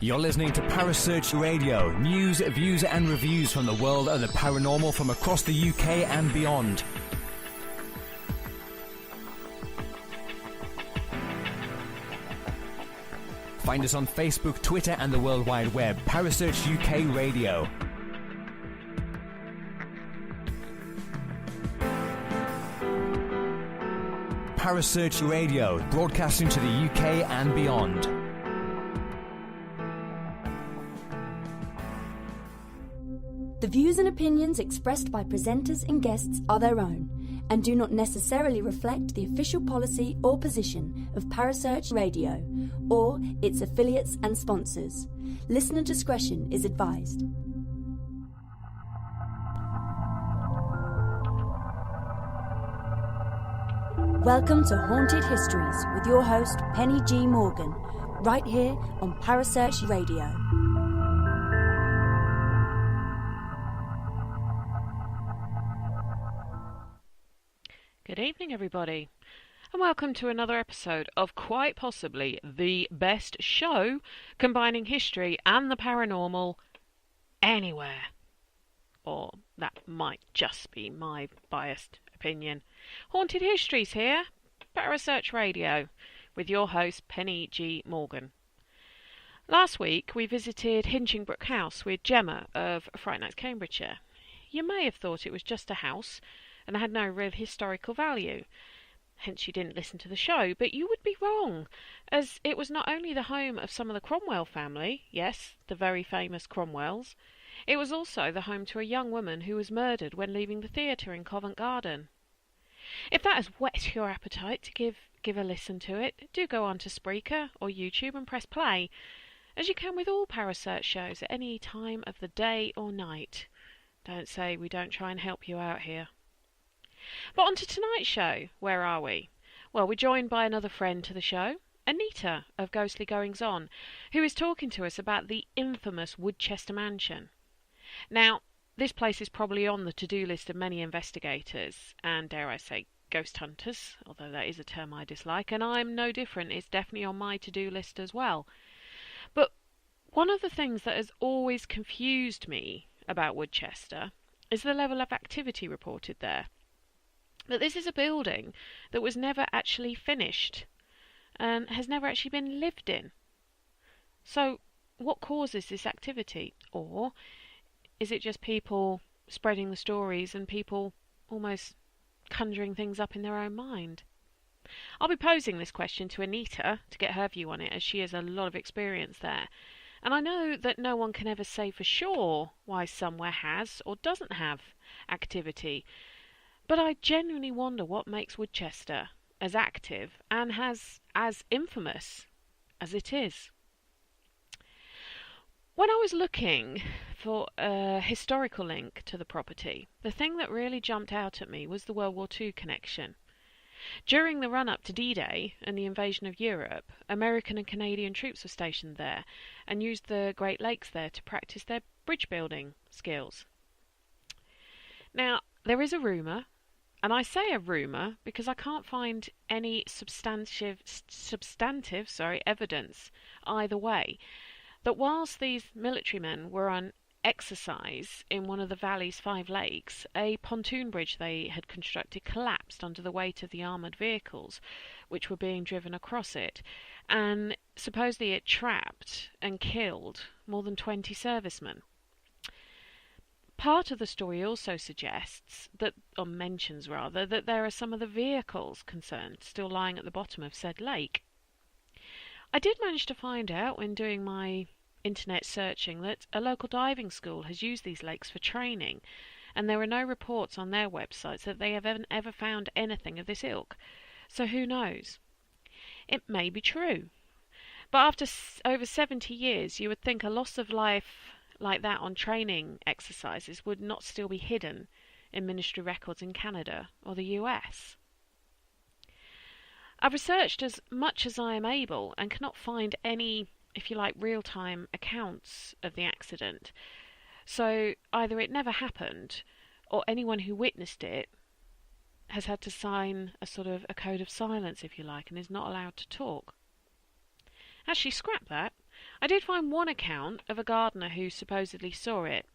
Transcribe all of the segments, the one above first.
You're listening to Parasearch Radio, news, views and reviews from the world of the paranormal from across the UK and beyond. Find us on Facebook, Twitter and the World Wide Web. Parasearch UK Radio. Parasearch Radio, broadcasting to the UK and beyond. The views and opinions expressed by presenters and guests are their own and do not necessarily reflect the official policy or position of Parasearch Radio or its affiliates and sponsors. Listener discretion is advised. Welcome to Haunted Histories with your host Penny G. Morgan, right here on Parasearch Radio. Good evening, everybody, and welcome to another episode of quite possibly the best show combining history and the paranormal anywhere. Or that might just be my biased opinion. Haunted Histories here, Parasearch Radio, with your host Penny G. Morgan. Last week we visited Hinchingbrook House with Gemma of Fright Nights, Cambridgeshire. You may have thought it was just a house and had no real historical value, hence you didn't listen to the show, but you would be wrong, as it was not only the home of some of the Cromwell family, yes, the very famous Cromwells, it was also the home to a young woman who was murdered when leaving the theatre in Covent Garden. If that has whet your appetite to give a listen to it, do go on to Spreaker or YouTube and press play, as you can with all Parasearch shows at any time of the day or night. Don't say we don't try and help you out here. But on to tonight's show. Where are we? Well, we're joined by another friend to the show, Anita of Ghostly Goings On, who is talking to us about the infamous Woodchester Mansion. Now, this place is probably on the to-do list of many investigators, and dare I say, ghost hunters, although that is a term I dislike, and I'm no different. It's definitely on my to-do list as well. But one of the things that has always confused me about Woodchester is the level of activity reported there. That this is a building that was never actually finished and has never actually been lived in. So what causes this activity? Or is it just people spreading the stories and people almost conjuring things up in their own mind? I'll be posing this question to Anita to get her view on it, as she has a lot of experience there. And I know that no one can ever say for sure why somewhere has or doesn't have activity. But I genuinely wonder what makes Woodchester as active and as infamous as it is. When I was looking for a historical link to the property, the thing that really jumped out at me was the World War II connection. During the run-up to D-Day and the invasion of Europe, American and Canadian troops were stationed there and used the Great Lakes there to practice their bridge building skills. Now, there is a rumour, and I say a rumour because I can't find any substantive evidence either way, that whilst these military men were on exercise in one of the valley's 5 lakes, a pontoon bridge they had constructed collapsed under the weight of the armoured vehicles which were being driven across it, and supposedly it trapped and killed more than 20 servicemen. Part of the story also suggests that, or mentions rather, that there are some of the vehicles concerned still lying at the bottom of said lake. I did manage to find out when doing my internet searching that a local diving school has used these lakes for training, and there are no reports on their websites that they have ever found anything of this ilk. So who knows? It may be true. But after over 70 years, you would think a loss of life like that on training exercises would not still be hidden in ministry records in Canada or the US. I've researched as much as I am able and cannot find any, if you like, real-time accounts of the accident. So either it never happened, or anyone who witnessed it has had to sign a sort of a code of silence, if you like, and is not allowed to talk. Actually, scrap that. I did find one account of a gardener who supposedly saw it,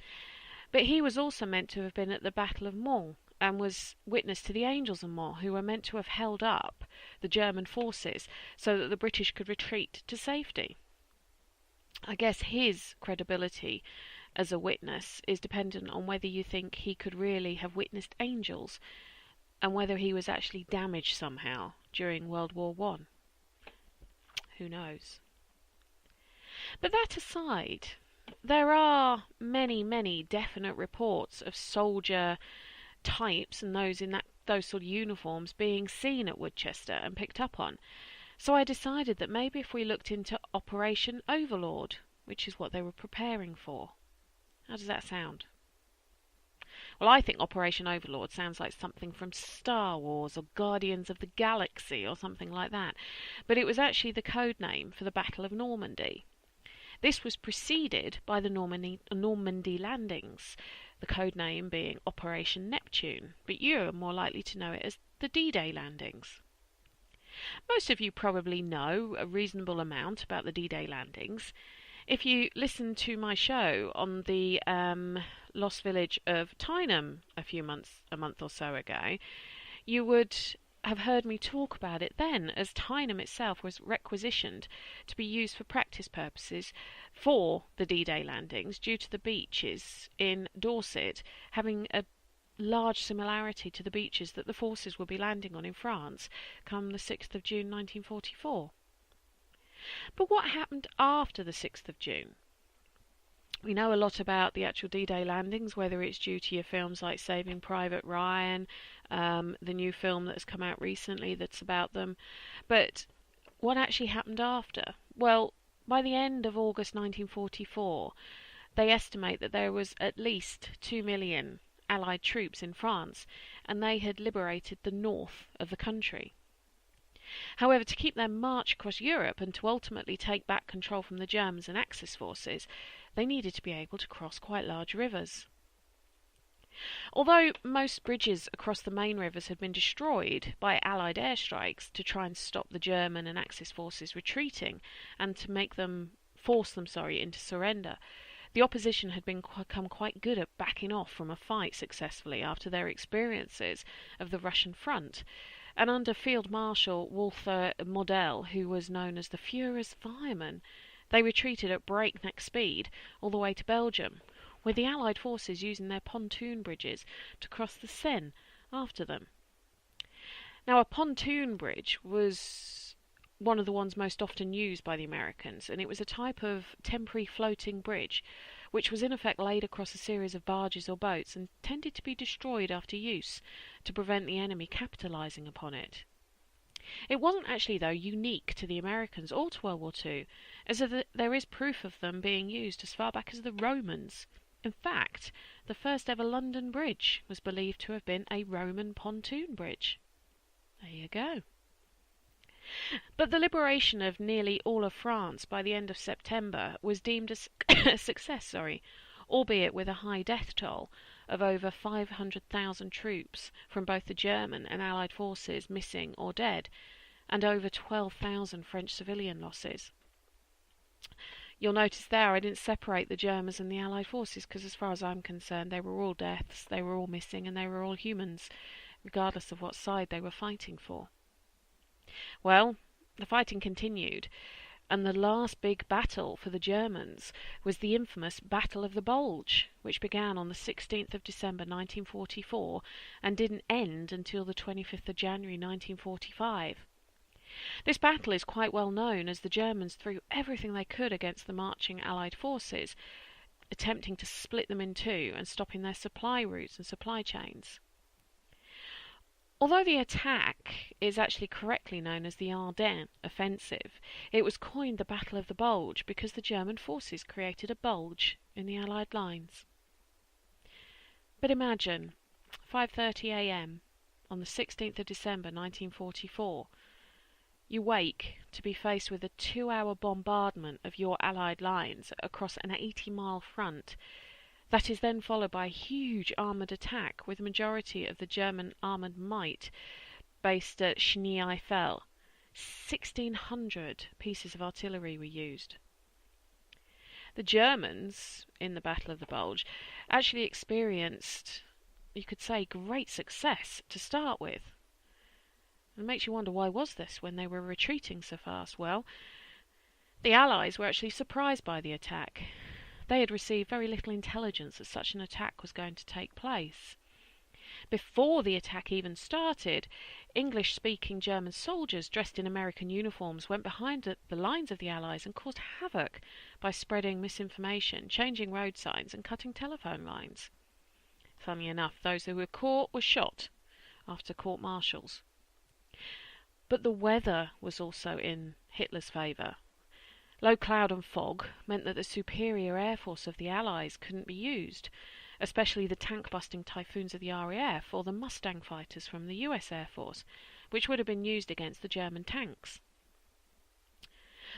but he was also meant to have been at the Battle of Mons and was witness to the Angels of Mons, who were meant to have held up the German forces so that the British could retreat to safety. I guess his credibility as a witness is dependent on whether you think he could really have witnessed angels and whether he was actually damaged somehow during World War One. Who knows? But that aside, there are many definite reports of soldier types and those in those sort of uniforms being seen at Woodchester and picked up on. So I decided that maybe if we looked into Operation Overlord, which is what they were preparing for. How does that sound? Well, I think Operation Overlord sounds like something from Star Wars or Guardians of the Galaxy or something like that. But it was actually the code name for the Battle of Normandy. This was preceded by the Normandy landings, the code name being Operation Neptune, but you're more likely to know it as the D-Day landings. Most of you probably know a reasonable amount about the D-Day landings. If you listened to my show on the lost village of Tyneham a month or so ago, you would have heard me talk about it then, as Tyneham itself was requisitioned to be used for practice purposes for the D-Day landings due to the beaches in Dorset having a large similarity to the beaches that the forces would be landing on in France come the 6th of June 1944. But what happened after the 6th of June? We know a lot about the actual D-Day landings, whether it's due to your films like Saving Private Ryan, the new film that's come out recently that's about them. But what actually happened after? Well, by the end of August 1944, they estimate that there was at least 2 million Allied troops in France, and they had liberated the north of the country. However, to keep their march across Europe and to ultimately take back control from the Germans and Axis forces, they needed to be able to cross quite large rivers. Although most bridges across the main rivers had been destroyed by Allied airstrikes to try and stop the German and Axis forces retreating and to force them into surrender, the opposition had become quite good at backing off from a fight successfully after their experiences of the Russian front. And under Field Marshal Walther Model, who was known as the Führer's fireman, they retreated at breakneck speed all the way to Belgium, with the Allied forces using their pontoon bridges to cross the Seine after them. Now, a pontoon bridge was one of the ones most often used by the Americans, and it was a type of temporary floating bridge which was in effect laid across a series of barges or boats and tended to be destroyed after use to prevent the enemy capitalising upon it. It wasn't actually, though, unique to the Americans or to World War II, as there is proof of them being used as far back as the Romans. In fact, the first ever London Bridge was believed to have been a Roman pontoon bridge. There you go. But the liberation of nearly all of France by the end of September was deemed a success, albeit with a high death toll of over 500,000 troops from both the German and Allied forces missing or dead, and over 12,000 French civilian losses. You'll notice there I didn't separate the Germans and the Allied forces because as far as I'm concerned they were all deaths, they were all missing, and they were all humans, regardless of what side they were fighting for. Well, the fighting continued, and the last big battle for the Germans was the infamous Battle of the Bulge, which began on the 16th of December 1944 and didn't end until the 25th of January 1945. This battle is quite well known as the Germans threw everything they could against the marching Allied forces, attempting to split them in two and stopping their supply routes and supply chains. Although the attack is actually correctly known as the Ardennes Offensive, it was coined the Battle of the Bulge because the German forces created a bulge in the Allied lines. But imagine, 5:30 a.m. on the 16th of December 1944, you wake to be faced with a 2-hour bombardment of your Allied lines across an 80-mile front. That is then followed by a huge armoured attack with the majority of the German armoured might based at Schnee-Eifel, 1,600 pieces of artillery were used. The Germans, in the Battle of the Bulge, actually experienced, you could say, great success to start with. It makes you wonder, why was this when they were retreating so fast? Well, the Allies were actually surprised by the attack. They had received very little intelligence that such an attack was going to take place. Before the attack even started, English-speaking German soldiers dressed in American uniforms went behind the lines of the Allies and caused havoc by spreading misinformation, changing road signs and cutting telephone lines. Funnily enough, those who were caught were shot after court-martials. But the weather was also in Hitler's favour. Low cloud and fog meant that the superior air force of the Allies couldn't be used, especially the tank-busting Typhoons of the RAF or the Mustang fighters from the US Air Force, which would have been used against the German tanks.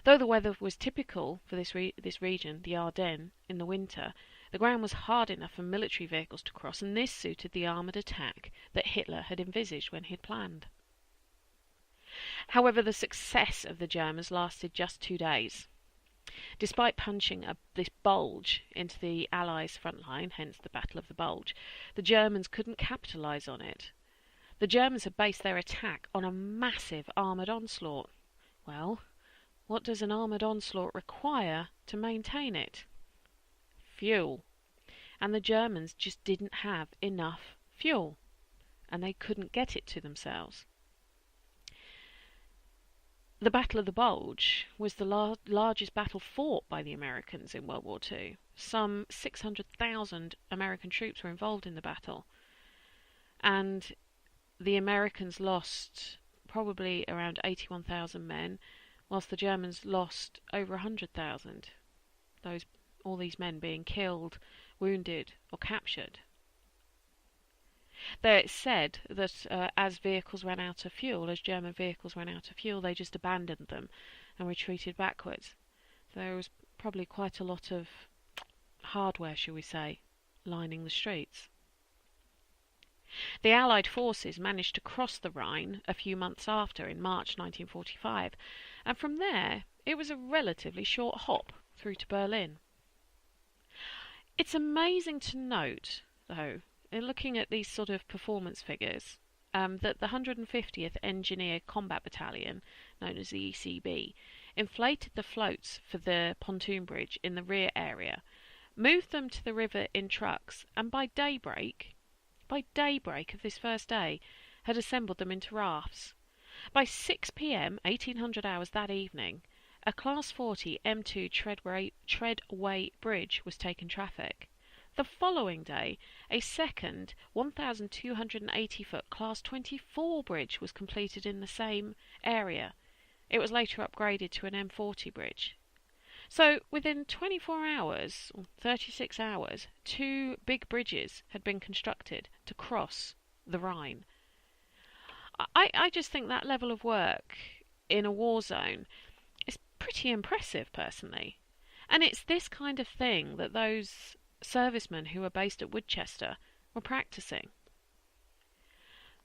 Though the weather was typical for this region, the Ardennes, in the winter, the ground was hard enough for military vehicles to cross, and this suited the armoured attack that Hitler had envisaged when he had planned. However, the success of the Germans lasted just 2 days. Despite punching this bulge into the Allies' front line, hence the Battle of the Bulge, the Germans couldn't capitalise on it. The Germans had based their attack on a massive armoured onslaught. Well, what does an armoured onslaught require to maintain it? Fuel. And the Germans just didn't have enough fuel, and they couldn't get it to themselves. The Battle of the Bulge was the largest battle fought by the Americans in World War II. Some 600,000 American troops were involved in the battle, and the Americans lost probably around 81,000 men, whilst the Germans lost over 100,000, all these men being killed, wounded or captured. It's said that as vehicles ran out of fuel, as German vehicles ran out of fuel, they just abandoned them and retreated backwards. So there was probably quite a lot of hardware, shall we say, lining the streets. The Allied forces managed to cross the Rhine a few months after, in March 1945, and from there it was a relatively short hop through to Berlin. It's amazing to note, though, in looking at these sort of performance figures, that the 150th Engineer Combat Battalion, known as the ECB, inflated the floats for the pontoon bridge in the rear area, moved them to the river in trucks, and by daybreak of this first day, had assembled them into rafts. By 6 p.m, 1800 hours that evening, a Class 40 M2 treadway bridge was taking traffic. The following day, a second 1,280-foot Class 24 bridge was completed in the same area. It was later upgraded to an M40 bridge. So, within 24 hours, or 36 hours, 2 big bridges had been constructed to cross the Rhine. I just think that level of work in a war zone is pretty impressive, personally. And it's this kind of thing that those servicemen who were based at Woodchester were practicing.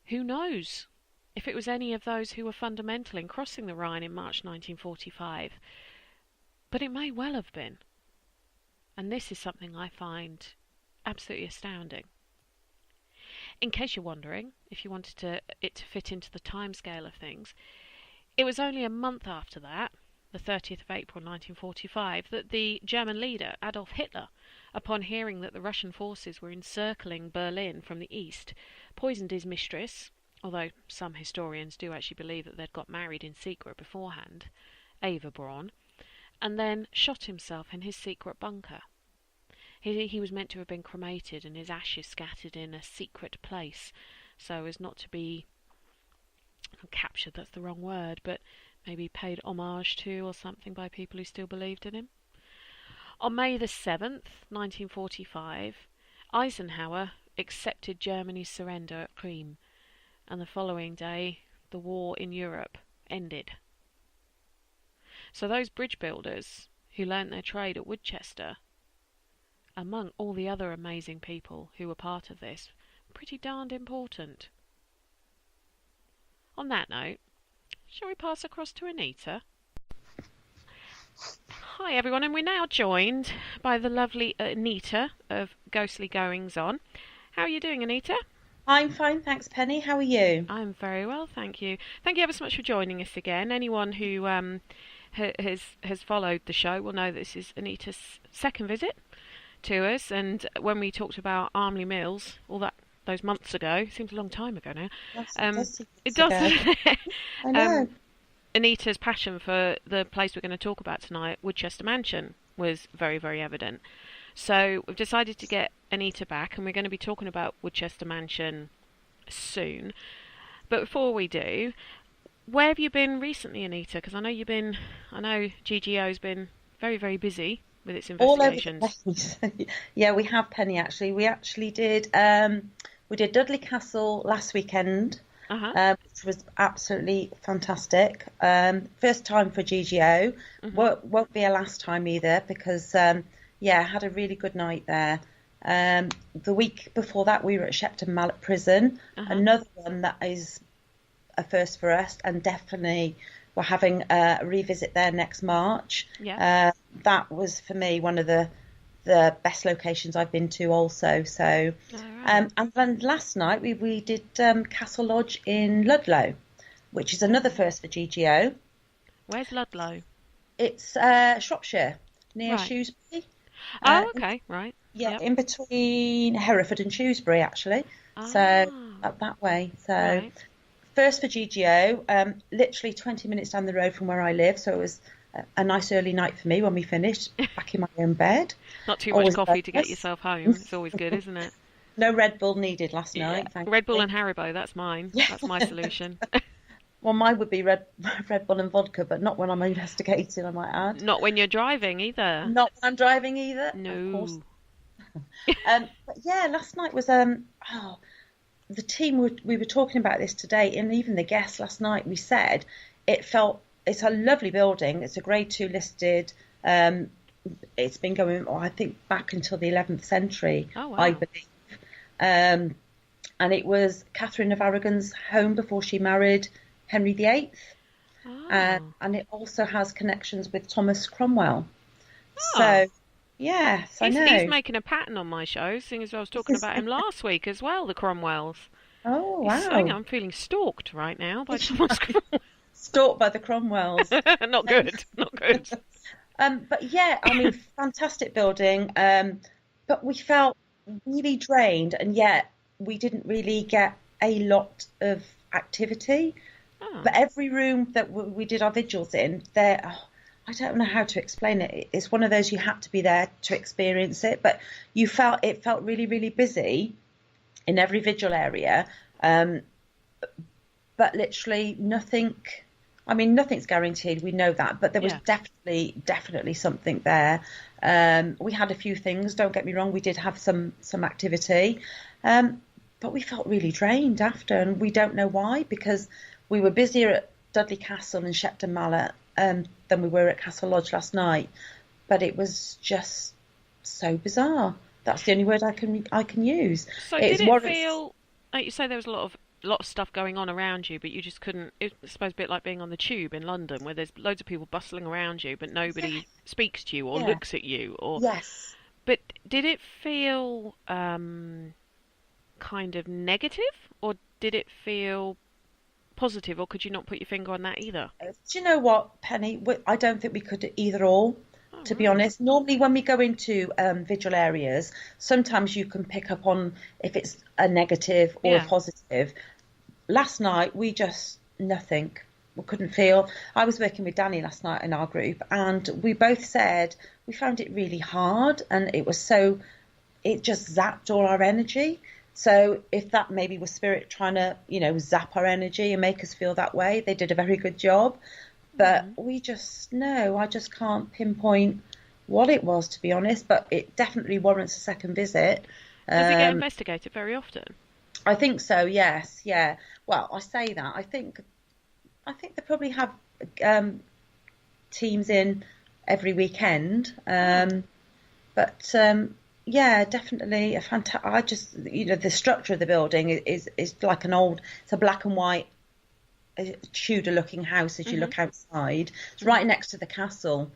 Who knows if it was any of those who were fundamental in crossing the Rhine in March 1945, but it may well have been. And this is something I find absolutely astounding. In case you're wondering, if you wanted it to fit into the timescale of things, it was only a month after that, the 30th of April 1945, that the German leader, Adolf Hitler, upon hearing that the Russian forces were encircling Berlin from the east, poisoned his mistress, although some historians do actually believe that they'd got married in secret beforehand, Eva Braun, and then shot himself in his secret bunker. He was meant to have been cremated and his ashes scattered in a secret place, so as not to be captured, that's the wrong word, but maybe paid homage to or something by people who still believed in him. On May the 7th, 1945, Eisenhower accepted Germany's surrender at Krimm, and the following day the war in Europe ended. So those bridge builders who learnt their trade at Woodchester, among all the other amazing people who were part of this, pretty darned important. On that note, shall we pass across to Anita? Hi everyone, and we're now joined by the lovely Anita of Ghostly Goings On. How are you doing, Anita? I'm fine, thanks, Penny. How are you? I'm very well, thank you. Thank you ever so much for joining us again. Anyone who has followed the show will know this is Anita's second visit to us, and when we talked about Armley Mills, those months ago, seems a long time ago now. It does. I know. Anita's passion for the place we're going to talk about tonight, Woodchester Mansion, was very, very evident. So we've decided to get Anita back, and we're going to be talking about Woodchester Mansion soon. But before we do, where have you been recently, Anita? Because I know GGO's been very, very busy with its investigations. All over the place. Yeah, we have, Penny. Actually, we did Dudley Castle last weekend, which was absolutely fantastic. First time for GGO. Won't be a last time either, because had a really good night there. The week before that, we were at Shepton Mallet Prison, another one that is a first for us, and definitely we're having a revisit there next March. Yeah. That was, for me, one of the best locations I've been to also. So, and then last night we did Castle Lodge in Ludlow, which is another first for GGO. Where's Ludlow? It's Shropshire, near Shrewsbury. Oh, okay, right. Yeah, in between Hereford and Shrewsbury, actually. So up that way. So first for GGO, literally 20 minutes down the road from where I live. So it was a nice early night for me when we finished, back in my own bed. Not too much coffee to get yourself home. It's always good, isn't it? No Red Bull needed last night. Red Bull and Haribo, that's mine. Yeah. That's my solution. Well, mine would be Red Bull and vodka, but not when I'm investigating, I might add. Not when you're driving either. Not when I'm driving either. No. Of course. But yeah, last night was the team we were talking about this today, and even the guests last night. We said it's a lovely building. It's a Grade 2 listed. It's been going, I think, back until the 11th century, I believe. And it was Catherine of Aragon's home before she married Henry VIII. And it also has connections with Thomas Cromwell. So, yes, I know. He's making a pattern on my show, seeing as I was talking about him last week as well, the Cromwells. Oh, wow. I'm feeling stalked right now by Thomas Cromwell. Stalked by the Cromwells. Not good, not good. But yeah, I mean, fantastic building. But we felt really drained, and yet we didn't really get a lot of activity. But every room that we did our vigils in, I don't know how to explain it. It's one of those, you had to be there to experience it. But it felt really, really busy in every vigil area. But literally nothing. I mean, nothing's guaranteed. We know that, but there was definitely something there. We had a few things. Don't get me wrong. We did have some activity, but we felt really drained after, and we don't know why, because we were busier at Dudley Castle and Shepton Mallet than we were at Castle Lodge last night. But it was just so bizarre. That's the only word I can use. So did it feel, like you say, there was a lot of stuff going on around you, but you just couldn't. It's supposed to be a bit like being on the tube in London, where there's loads of people bustling around you, but nobody speaks to you or looks at you. Yes. But did it feel kind of negative, or did it feel positive, or could you not put your finger on that either? Do you know what, Penny? I don't think we could either or. To be honest, normally when we go into vigil areas, sometimes you can pick up on if it's a negative or a positive. Last night, nothing. We couldn't feel. I was working with Danny last night in our group, and we both said we found it really hard, and it just zapped all our energy. So if that maybe was spirit trying to, zap our energy and make us feel that way, they did a very good job. But I just can't pinpoint what it was, to be honest. But it definitely warrants a second visit. Does it get investigated very often? I think so. Yes. Yeah. Well, I say that. I think they probably have teams in every weekend. But definitely a fantastic. The structure of the building is like it's a black and white a Tudor-looking house as you look outside. It's right next to the castle.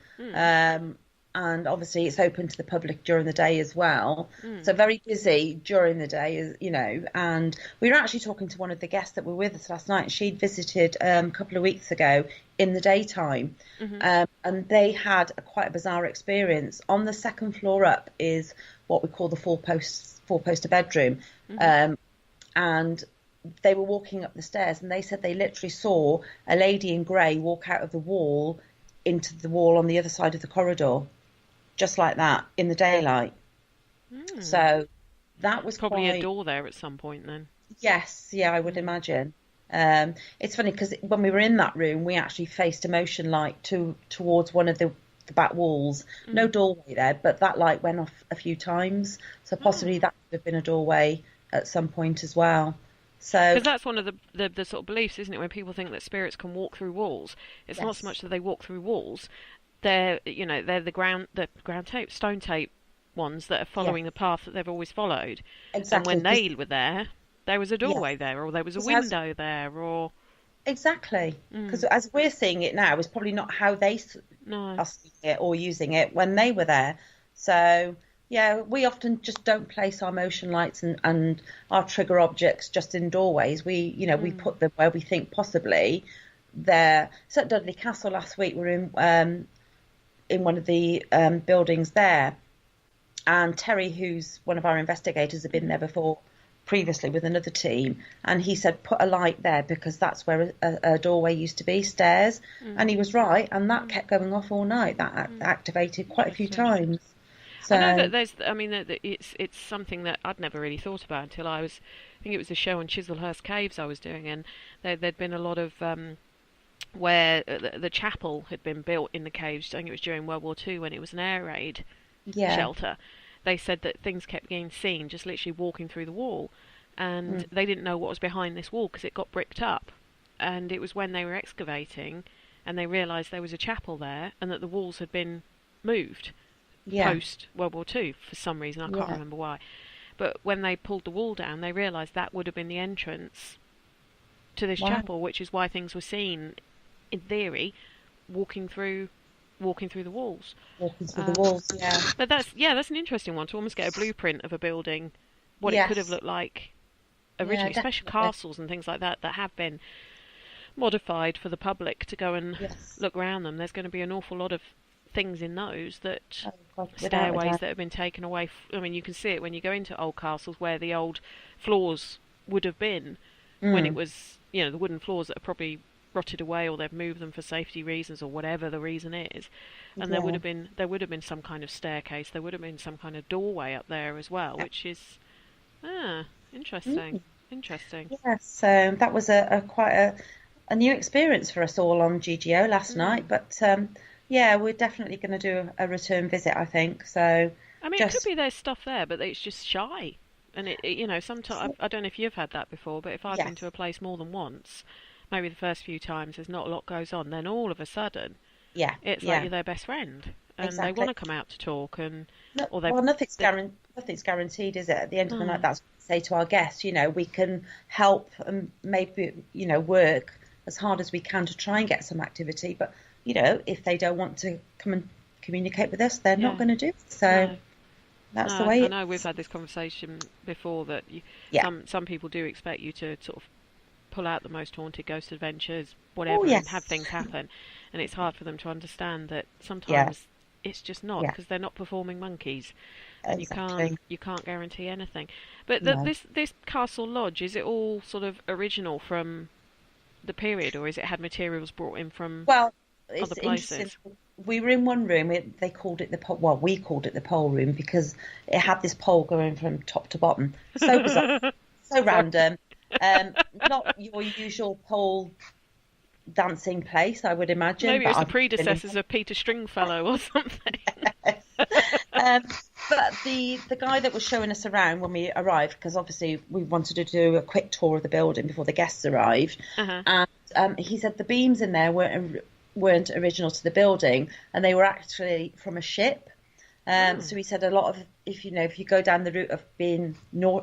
And obviously it's open to the public during the day as well. So very busy during the day, you know. And we were actually talking to one of the guests that were with us last night. She'd visited a couple of weeks ago in the daytime. And they had quite a bizarre experience. On the second floor up is what we call the four-poster bedroom. And they were walking up the stairs, and they said they literally saw a lady in grey walk out of the wall into the wall on the other side of the corridor. Just like that, in the daylight. So that was probably a door there at some point then. Yes, yeah, I would imagine. It's funny because when we were in that room, we actually faced a motion light towards one of the back walls. No doorway there, but that light went off a few times. So possibly that could have been a doorway at some point as well. Because that's one of the sort of beliefs, isn't it? When people think that spirits can walk through walls, it's not so much that they walk through walls. They're the stone tape ones that are following the path that they've always followed. Exactly. And when they were there was a doorway there, or there was a window there, or exactly. Because as we're seeing it now, it's probably not how they are seeing it or using it when they were there. So yeah, we often just don't place our motion lights and our trigger objects just in doorways. We we put them where we think possibly there. So at Dudley Castle last week, we were in one of the buildings there, and Terry, who's one of our investigators, had been there before previously with another team, and he said put a light there because that's where a doorway used to be, stairs, and he was right, and that kept going off all night. That activated quite a few times. So I know that it's something that I'd never really thought about until I think it was a show on Chislehurst Caves I was doing, and there'd been a lot of where the chapel had been built in the caves. I think it was during World War II when it was an air raid shelter. They said that things kept being seen just literally walking through the wall, and they didn't know what was behind this wall because it got bricked up. And it was when they were excavating and they realised there was a chapel there and that the walls had been moved post World War II for some reason. I can't remember why. But when they pulled the wall down, they realised that would have been the entrance to this chapel, which is why things were seen, in theory, walking through the walls. Walking through the walls, yeah. But that's an interesting one to almost get a blueprint of a building, what it could have looked like originally, especially castles and things like that have been modified for the public to go and look around them. There's going to be an awful lot of things in those stairways that have been taken away. I mean, you can see it when you go into old castles where the old floors would have been when it was, the wooden floors that are probably rotted away, or they've moved them for safety reasons or whatever the reason is. And there would have been some kind of staircase, there would have been some kind of doorway up there as well, which is interesting. Interesting. Yes, so that was quite a new experience for us all on GGO last night, but we're definitely going to do a return visit, I think. So I mean, it could be there's stuff there, but it's just shy. And sometimes, I don't know if you've had that before, but if I've been to a place more than once, maybe the first few times there's not a lot goes on, then all of a sudden, it's like you're their best friend, and they want to come out to talk, and nothing's guaranteed, is it? At the end of the night, that's what we say to our guests. We can help and maybe work as hard as we can to try and get some activity, but if they don't want to come and communicate with us, they're not going to do it. So. That's the way. I know we've had this conversation before that some people do expect you to sort of pull out the most haunted ghost adventures, whatever, and have things happen, and it's hard for them to understand that sometimes it's just not, because they're not performing monkeys, and you can't guarantee anything. But this Castle Lodge, is it all sort of original from the period, or is it had materials brought in from other places? We were in one room. They called it we called it the pole room because it had this pole going from top to bottom. So bizarre, so random. Not your usual pole dancing place, I would imagine. Maybe it's the predecessors of Peter Stringfellow or something. But the guy that was showing us around when we arrived, because obviously we wanted to do a quick tour of the building before the guests arrived, and he said the beams in there weren't original to the building, and they were actually from a ship. So he said a lot of, if you go down the route of being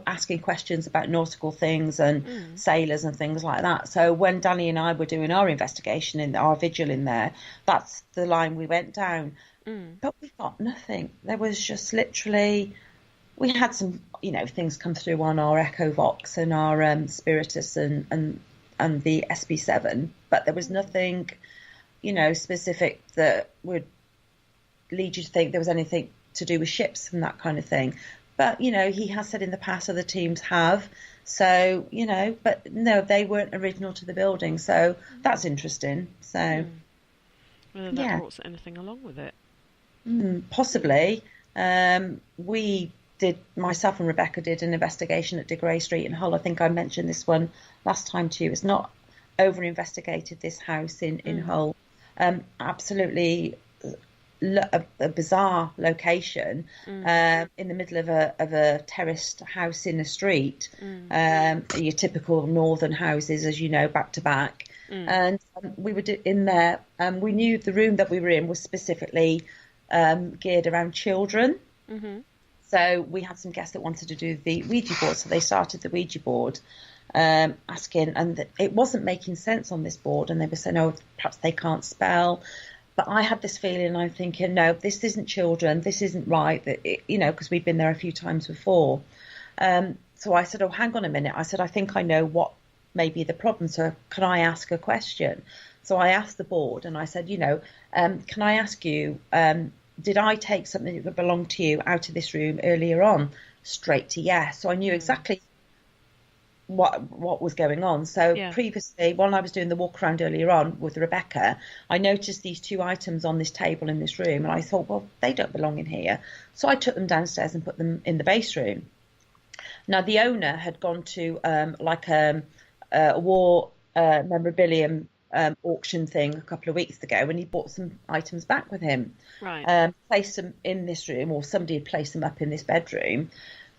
asking questions about nautical things and sailors and things like that. So when Danny and I were doing our investigation in our vigil in there, that's the line we went down. But we got nothing. There was just literally, we had some, things come through on our Echo Vox and our Spiritus and the SB7, but there was nothing, specific that would lead you to think there was anything to do with ships and that kind of thing. But, he has said in the past other teams have. So, but no, they weren't original to the building. So that's interesting. So, whether that brought anything along with it. Possibly. Myself and Rebecca did an investigation at De Grey Street in Hull. I think I mentioned this one last time to you. It's not over-investigated, this house in Hull. Absolutely a bizarre location in the middle of a terraced house in a street. Your typical northern houses, as you know, back to back. And we were in there. We knew the room that we were in was specifically geared around children. So we had some guests that wanted to do the Ouija board. So they started the Ouija board asking, and it wasn't making sense on this board. And they were saying, oh, perhaps they can't spell. But I had this feeling, I'm thinking, no, this isn't children. This isn't right. Because we'd been there a few times before. So I said, oh, hang on a minute. I said, I think I know what may be the problem. So can I ask a question? So I asked the board and I said, can I ask you, did I take something that belonged to you out of this room earlier on? Straight to yes. So I knew exactly what was going on. So previously, when I was doing the walk around earlier on with Rebecca, I noticed these two items on this table in this room, and I thought, well, they don't belong in here. So I took them downstairs and put them in the base room. Now the owner had gone to a war memorabilium auction thing a couple of weeks ago, and he bought some items back with him. Right. Placed them in this room, or somebody had placed them up in this bedroom.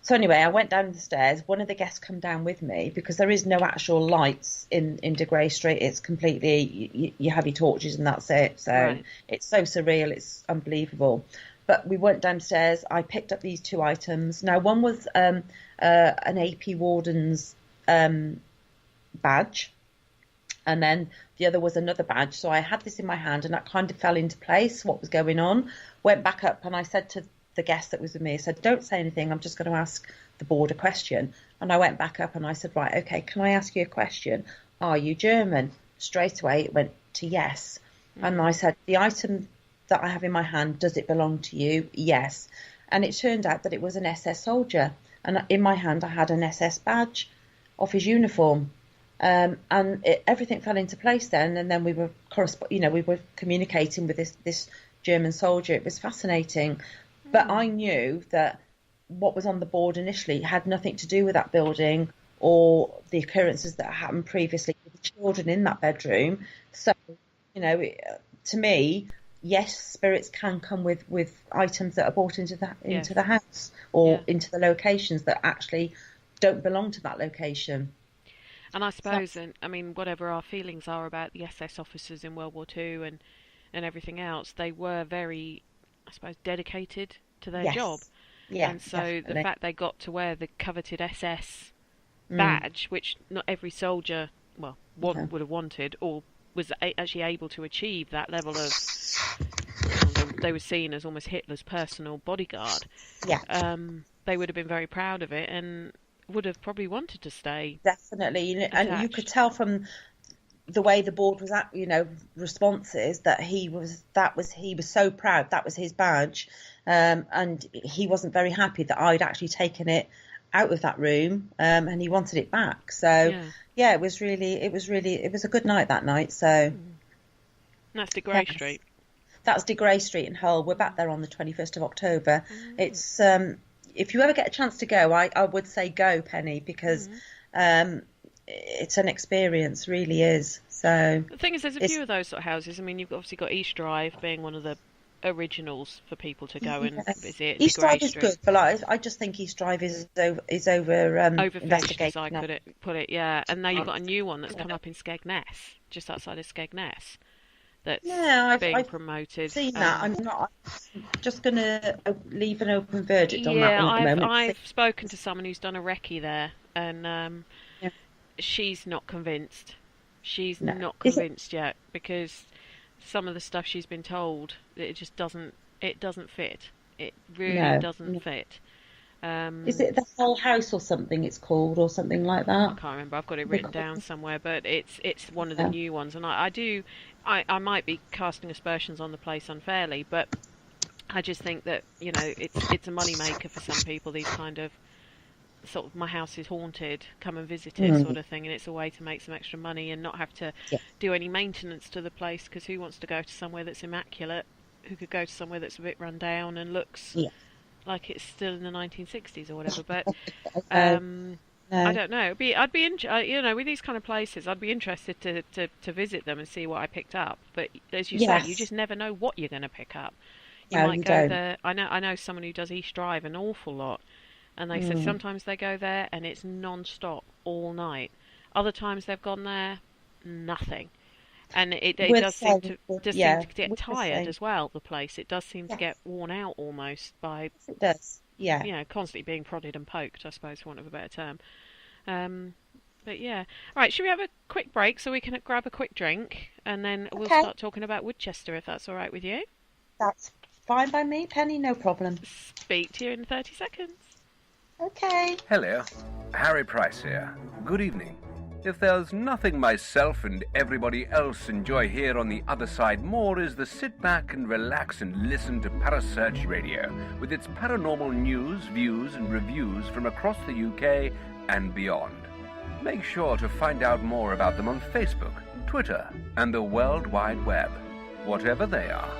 So anyway, I went down the stairs. One of the guests come down with me because there is no actual lights in De Grey Street. It's completely, you have your torches and that's it. So It's so surreal. It's unbelievable. But we went downstairs. I picked up these two items. Now, one was an AP Warden's badge. And then the other was another badge. So I had this in my hand and that kind of fell into place, what was going on. Went back up and I said to the guest that was with me, I said, don't say anything, I'm just going to ask the board a question. And I went back up and I said, right, okay, can I ask you a question? Are you German? Straight away it went to yes. And I said, the item that I have in my hand, does it belong to you? Yes. And it turned out that it was an SS soldier. And in my hand I had an SS badge off his uniform. And everything fell into place then. And then we were we were communicating with this German soldier. It was fascinating. But I knew that what was on the board initially had nothing to do with that building or the occurrences that happened previously with the children in that bedroom. So, to me, yes, spirits can come with items that are brought into the house or into the locations that actually don't belong to that location. And I suppose, whatever our feelings are about the SS officers in World War II and everything else, they were very, I suppose, dedicated to their job. Yeah, and so definitely. The fact they got to wear the coveted SS badge, which not every soldier, would have wanted, or was actually able to achieve that level of, they were seen as almost Hitler's personal bodyguard. Yeah. They would have been very proud of it and would have probably wanted to stay. Definitely. And you could tell from the way the board was at, responses that he was so proud. That was his badge. And he wasn't very happy that I'd actually taken it out of that room, and he wanted it back. So it was a good night that night. So that's De Grey Street. That's De Grey Street in Hull. We're back there on the 21st of October. It's if you ever get a chance to go, I would say go, Penny, because it's an experience, really is. So the thing is, there's a few of those sort of houses. You've obviously got East Drive being one of the originals for people to go and visit. East Drive is good, but I just think East Drive is over overfished, as I could put it. Yeah, and now you've got a new one that's come up in Skegness, just outside of Skegness. that's I've promoted. seen that. I'm just going to leave an open verdict on that Yeah, one at the moment. I've spoken to someone who's done a recce there, and Yeah. she's not convinced. She's No. not convinced yet, because some of the stuff she's been told, it just doesn't fit. It really doesn't fit. Is it the whole house or something it's called, or something like that? I can't remember. I've got it written down somewhere, but it's one of the new ones, and I might be casting aspersions on the place unfairly, but I just think that, you know, it's a money maker for some people, these kind of sort of, my house is haunted, come and visit it sort of thing, and it's a way to make some extra money and not have to do any maintenance to the place, because who wants to go to somewhere that's immaculate? Who could go to somewhere that's a bit run down and looks like it's still in the 1960s or whatever? But I don't know. You know, with these kind of places, I'd be interested to visit them and see what I picked up. But as you say, you just never know what you're going to pick up. You might go there. I know someone who does East Drive an awful lot, and they said sometimes they go there and it's non-stop all night. Other times they've gone there, nothing. And it does seem to get tired as well, the place. It does seem to get worn out almost by... It does, you know, constantly being prodded and poked, I suppose, for want of a better term. But yeah. All right, should we have a quick break so we can grab a quick drink? And then we'll start talking about Woodchester, if that's all right with you. That's fine by me, Penny, no problem. Speak to you in 30 seconds. Okay. Hello, Harry Price here. Good evening. If there's nothing myself and everybody else enjoy here on the other side more, is the sit back and relax and listen to Parasearch Radio with its paranormal news, views and reviews from across the UK and beyond. Make sure to find out more about them on Facebook, Twitter and the World Wide Web, whatever they are,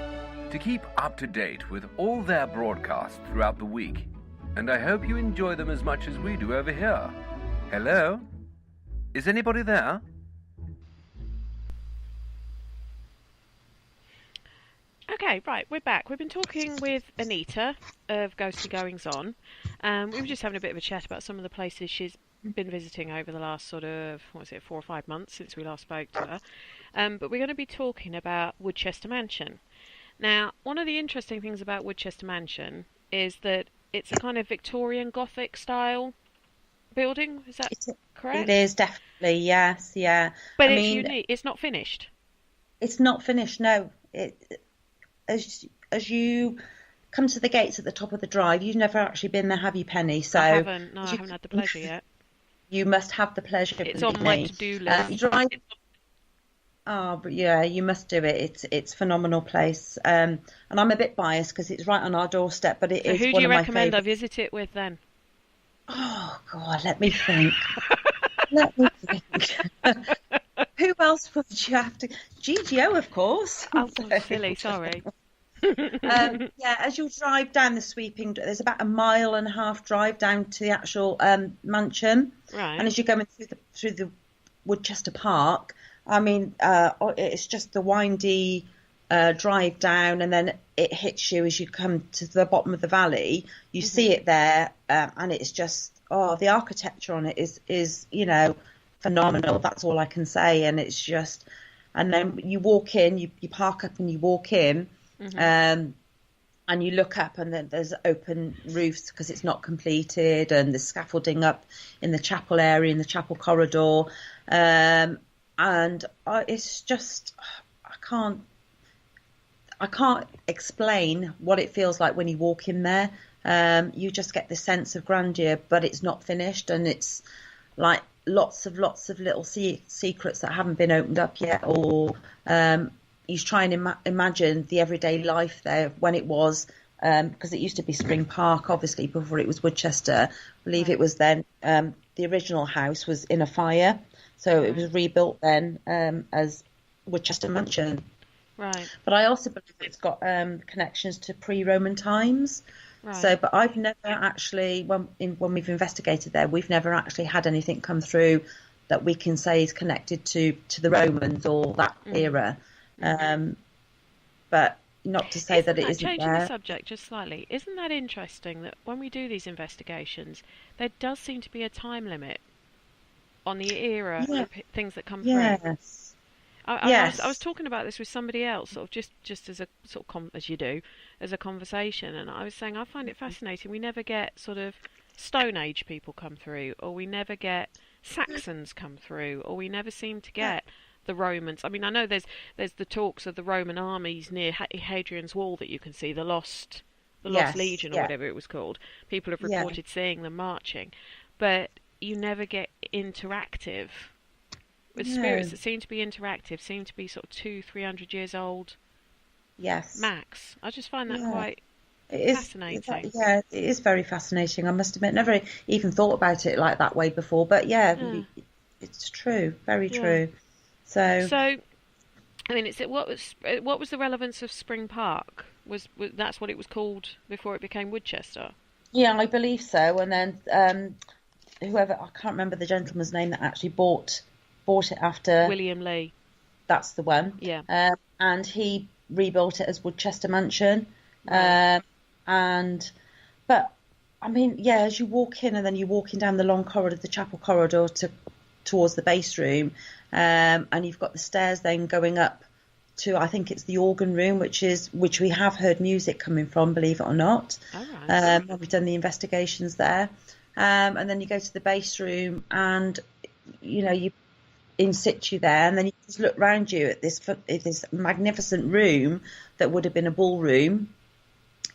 to keep up to date with all their broadcasts throughout the week. And I hope you enjoy them as much as we do over here. Hello? Is anybody there? Okay, right, we're back. We've been talking with Anita of Ghostly Goings On. We were just having a bit of a chat about some of the places she's been visiting over the last sort of, 4 or 5 months since we last spoke to her. But we're going to be talking about Woodchester Mansion. Now, one of the interesting things about Woodchester Mansion is that it's a kind of Victorian Gothic style building. Is that correct? It is, definitely, yes, yeah. But it's unique. It's not finished. It's not finished, no. As you come to the gates at the top of the drive, you've never actually been there, have you, Penny? So I haven't. No, I haven't had the pleasure yet. You must have the pleasure. It's on my to-do list. But yeah, you must do it. It's a phenomenal place. And I'm a bit biased because it's right on our doorstep, but it is who one do you of my recommend favourite. I visit it with then? Oh, God, let me think. Let me think. Who else would you have to... GGO, of course. Oh, silly, sorry. Yeah, as you drive down the sweeping... There's about a 1.5 mile drive down to the actual mansion. Right. And as you're going through the Woodchester Park, I mean, it's just the windy... drive down, and then it hits you as you come to the bottom of the valley. You see it there, and it's just the architecture on it is phenomenal. That's all I can say. And it's just, and then you walk in, you park up and you walk in, and you look up, and then there's open roofs because it's not completed, and there's scaffolding up in the chapel area, in the chapel corridor, and it's just I can't explain what it feels like when you walk in there. You just get this sense of grandeur, but it's not finished, and it's like lots of little secrets that haven't been opened up yet, or you try and imagine the everyday life there when it was, because it used to be Spring Park, obviously, before it was Woodchester. I believe it was then, the original house was in a fire, so it was rebuilt then as Woodchester Mansion. Right. But I also believe it's got connections to pre-Roman times. Right. So, but I've never actually, when we've investigated there, we've never actually had anything come through that we can say is connected to the Romans or that era. But not to say that it isn't changing there. the subject just slightly, isn't that interesting that when we do these investigations, there does seem to be a time limit on the era of things that come through? Yes. I was talking about this with somebody else, sort of just as a sort of as you do, as a conversation, and I was saying I find it fascinating. We never get sort of Stone Age people come through, or we never get Saxons come through, or we never seem to get the Romans. I mean, I know there's the talks of the Roman armies near Hadrian's Wall that you can see, the Lost Legion or whatever it was called. People have reported seeing them marching, but you never get interactive with spirits that seem to be interactive, seem to be sort of 200-300 years old. Yes. Max. I just find that quite fascinating. It is very fascinating. I must admit, never even thought about it like that way before. But it's true, very true. So I mean, what was the relevance of Spring Park? Was that's what it was called before it became Woodchester? Yeah, I believe so. And then whoever, I can't remember the gentleman's name that actually bought it after William Lee. That's the one. Yeah. And he rebuilt it as Woodchester Mansion. Right. But I mean, as you walk in and then you're walking down the long corridor, the chapel corridor towards the base room, and you've got the stairs then going up to, I think it's the organ room, which we have heard music coming from, believe it or not. All right. When we've done the investigations there. And then you go to the base room and, you in situ there, and then you just look round you at this magnificent room that would have been a ballroom,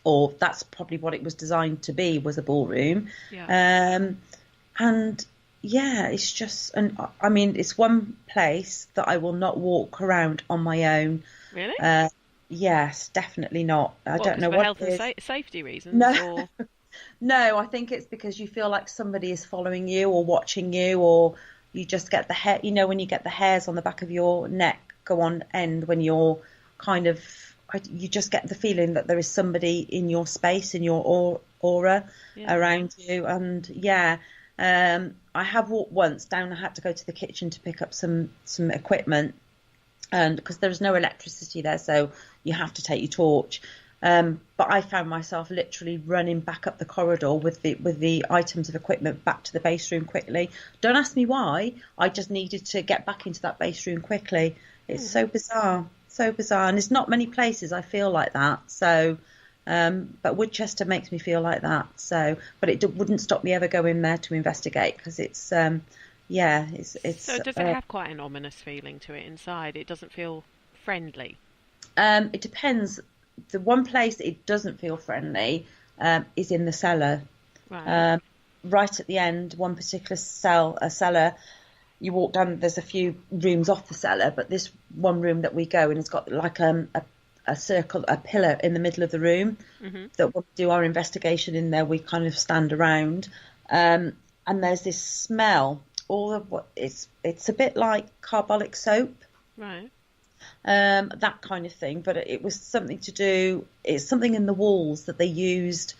or that's probably what it was designed to be, was a ballroom. Yeah. It's just, and I mean, it's one place that I will not walk around on my own. Really? Yes, definitely not. I don't know for what health it is. and safety reasons. No. Or... No, I think it's because you feel like somebody is following you or watching you, or you just get the hair. When you get the hairs on the back of your neck go on end when you're you just get the feeling that there is somebody in your space, in your aura around you. And I have walked once down. I had to go to the kitchen to pick up some equipment, and because there's no electricity there, so you have to take your torch. But I found myself literally running back up the corridor with the items of equipment back to the base room quickly. Don't ask me why. I just needed to get back into that base room quickly. It's so bizarre, and there's not many places I feel like that. So, but Woodchester makes me feel like that. So, but it wouldn't stop me ever going there to investigate, because it's. It's. So does it have quite an ominous feeling to it inside? It doesn't feel friendly. It depends. The one place it doesn't feel friendly is in the cellar. Right. Right at the end, one particular cellar, you walk down, there's a few rooms off the cellar, but this one room that we go in, it's got like a circle, a pillar in the middle of the room, that when we do our investigation in there, we kind of stand around. And there's this smell, it's a bit like carbolic soap. Right. That kind of thing, but it was something to do. It's something in the walls that they used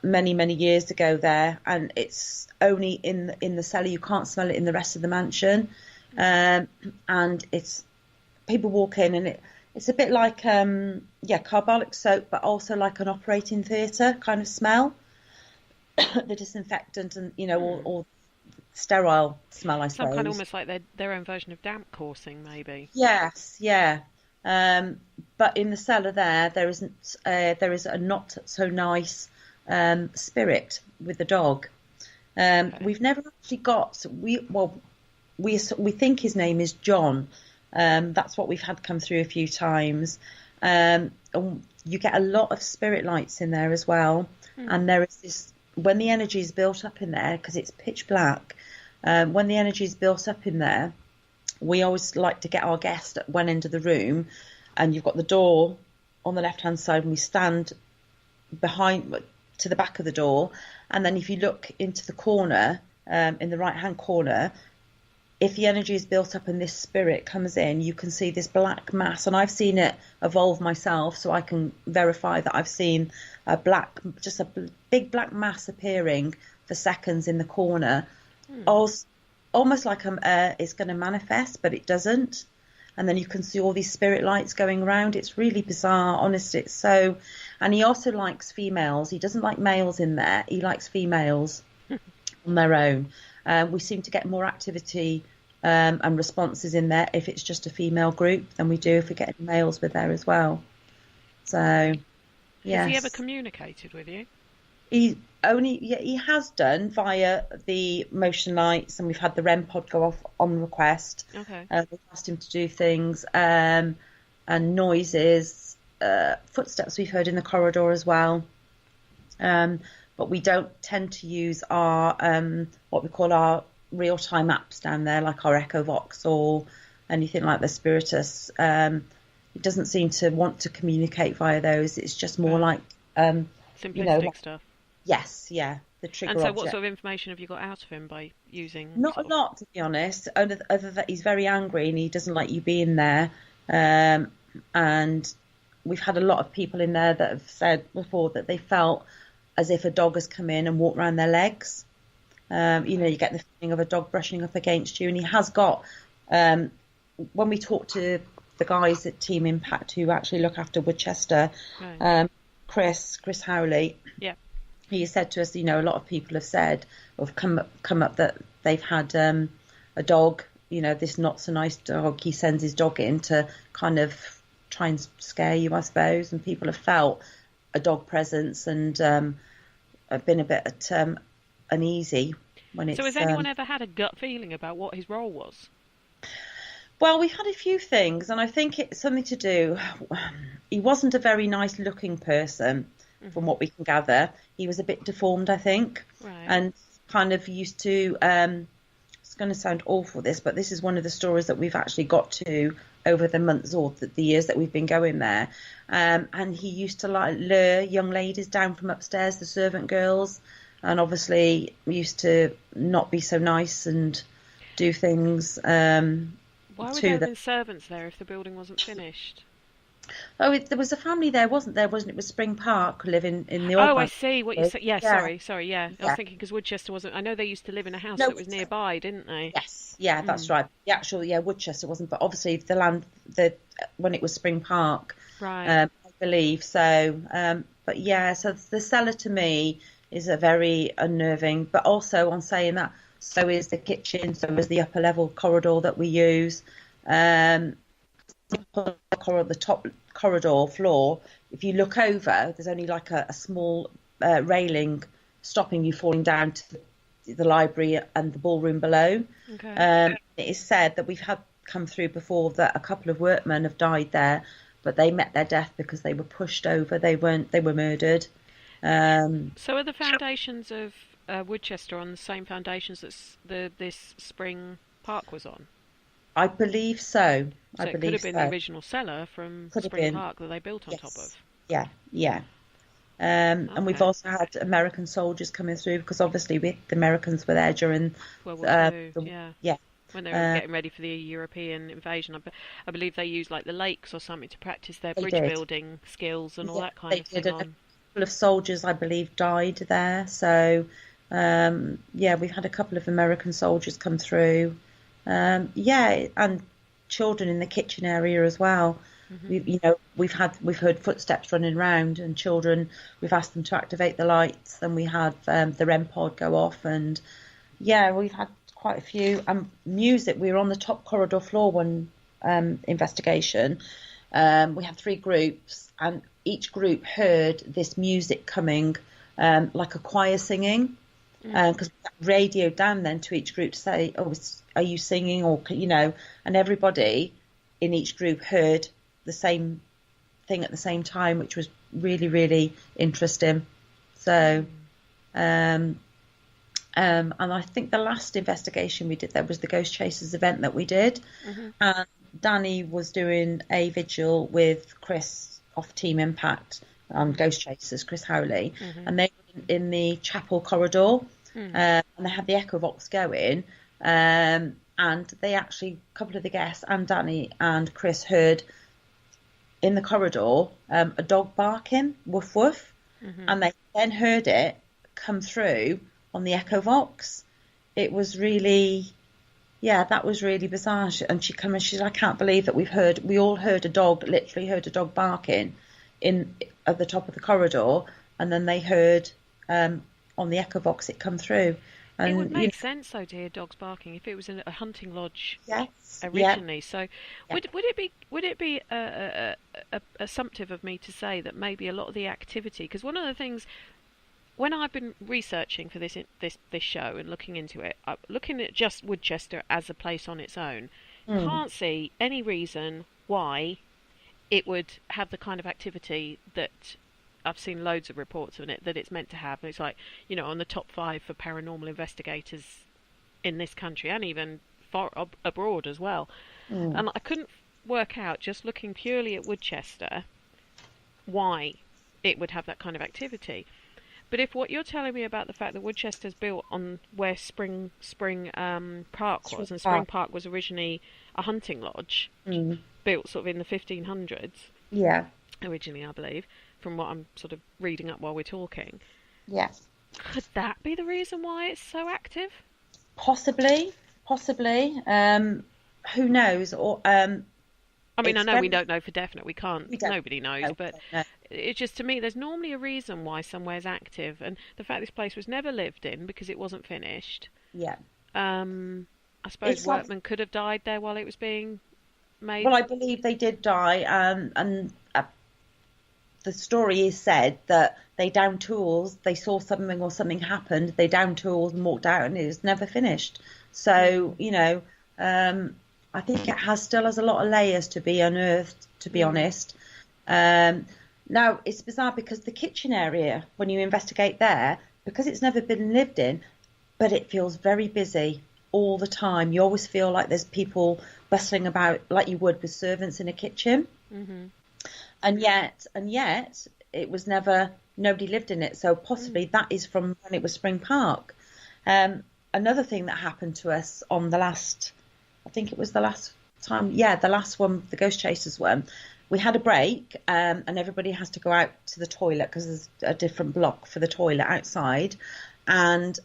many years ago there, and it's only in the cellar. You can't smell it in the rest of the mansion, and it's people walk in, and it's a bit like carbolic soap, but also like an operating theatre kind of smell. The disinfectant and all sterile smell, I suppose. Some kind of almost like their own version of damp coursing, maybe. Yes, yeah. But in the cellar there is a not so nice spirit with the dog. We've never actually got. We think his name is John. That's what we've had come through a few times. And you get a lot of spirit lights in there as well, and there is this. When the energy is built up in there, because it's pitch black, when the energy is built up in there, we always like to get our guest at one end of the room, and you've got the door on the left-hand side, and we stand behind to the back of the door, and then if you look into the corner, in the right-hand corner, if the energy is built up and this spirit comes in, you can see this black mass, and I've seen it evolve myself, so I can verify that I've seen a big black mass appearing for seconds in the corner, almost like it's going to manifest, but it doesn't. And then you can see all these spirit lights going around. It's really bizarre, honestly. It's so, and he also likes females. He doesn't like males in there. He likes females on their own. We seem to get more activity and responses in there. If it's just a female group, then we do. If we get any males, we're there as well. So, yes. Has he ever communicated with you? He has done via the motion lights, and we've had the REM pod go off on request. Okay. We've asked him to do things, and noises, footsteps we've heard in the corridor as well. But we don't tend to use our what we call our real-time apps down there, like our EchoVox or anything like the Spiritus. It doesn't seem to want to communicate via those. It's just more like simplistic stuff. Yes, yeah, the trigger And so, object. what sort of information have you got out of him by using? Not a lot, to be honest. Other that he's very angry and he doesn't like you being there. And we've had a lot of people in there that have said before that they felt as if a dog has come in and walked around their legs. You get the feeling of a dog brushing up against you. And he has got, when we talk to the guys at Team Impact who actually look after Woodchester, Right. Chris Howley, Yeah. he said to us, a lot of people have said, or have come up that they've had a dog, this not so nice dog. He sends his dog in to kind of try and scare you, I suppose. And people have felt a dog presence and have been a bit uneasy when it's. So has anyone ever had a gut feeling about what his role was? Well, we've had a few things, and I think it's something to do. He wasn't a very nice looking person, from what we can gather. He was a bit deformed, I think, Right. and kind of used to. It's going to sound awful, but this is one of the stories that we've actually got to over the months or the years that we've been going there. And he used to lure young ladies down from upstairs, the servant girls, and obviously used to not be so nice and do things. Why would there have been servants there if the building wasn't finished? Oh, there was a family there, wasn't there? Wasn't it? Was Spring Park living in the old Oh, I one? see what you said. Yeah, Yeah. sorry, yeah. I was thinking because Woodchester wasn't. I know they used to live in a house No, that was nearby, didn't they? Yes, yeah, that's right. The actual, Woodchester wasn't, but obviously the land, when it was Spring Park, Right. I believe. So, but yeah, so the cellar to me is a very unnerving. But also, on saying that, so is the kitchen, so is the upper level corridor that we use. The top corridor floor, if you look over, there's only like a small railing stopping you falling down to the library and the ballroom below. Okay. It is said that we've had come through before that a couple of workmen have died there, but they met their death because they were pushed over. They were murdered. So are the foundations of Woodchester on the same foundations that this Spring Park was on? I believe so. So it could have been the original cellar from Spring Park that they built on top of. Yeah. And we've also had American soldiers coming through because obviously the Americans were there during World War II. yeah. When they were getting ready for the European invasion. I believe they used like the lakes or something to practice their bridge building skills and all that kind of thing. A couple of soldiers, I believe, died there. So, we've had a couple of American soldiers come through. And children in the kitchen area as well. Mm-hmm. We've heard footsteps running around, and children. We've asked them to activate the lights, and we had the REM pod go off, and we've had quite a few. Music. We were on the top corridor floor one investigation. We had 3 groups, and each group heard this music coming, like a choir singing. Because we radioed down then to each group to say, are you singing, or and everybody in each group heard the same thing at the same time, which was really, really interesting. So, and I think the last investigation we did there was the Ghost Chasers event that we did, and Danny was doing a vigil with Chris off Team Impact on Ghost Chasers, Chris Howley, and they were in the chapel corridor, and they had the EchoVox going, and they actually, a couple of the guests and Danny and Chris heard in the corridor a dog barking, woof woof, and they then heard it come through on the EchoVox. It was really, that was really bizarre. And she came and she's like, I can't believe that we all heard a dog, literally heard a dog barking at the top of the corridor, and then they heard on the EchoVox it come through. And it would make sense, though, to hear dogs barking if it was in a hunting lodge yes, originally. yeah. So, Yeah. would it be assumptive of me to say that maybe a lot of the activity? Because one of the things when I've been researching for this show and looking into it, looking at just Woodchester as a place on its own, can't see any reason why it would have the kind of activity that I've seen loads of reports on it that it's meant to have. And it's like, on the top 5 for paranormal investigators in this country and even far abroad as well. And I couldn't work out, just looking purely at Woodchester, why it would have that kind of activity. But if what you're telling me about the fact that Woodchester's built on where Spring Park was, and Spring Park was originally a hunting lodge, built sort of in the 1500s, originally, I believe, from what I'm sort of reading up while we're talking. Yes. Could that be the reason why it's so active? Possibly. Who knows? Or I know we don't know for definite. We can't. Nobody knows. No, but no. It's just, to me, there's normally a reason why somewhere's active, and the fact this place was never lived in because it wasn't finished. Yeah. I suppose workmen could have died there while it was being made. Well, I believe they did die, and the story is said that they downed tools, they saw something or something happened, they downed tools and walked out, and it was never finished. So, I think it still has a lot of layers to be unearthed, to be honest. Now, it's bizarre because the kitchen area, when you investigate there, because it's never been lived in, but it feels very busy all the time. You always feel like there's people bustling about like you would with servants in a kitchen. And yet it was nobody lived in it. So possibly that is from when it was Spring Park. Another thing that happened to us on the last time, the last one, the Ghost Chasers one, we had a break, and everybody has to go out to the toilet because there's a different block for the toilet outside. And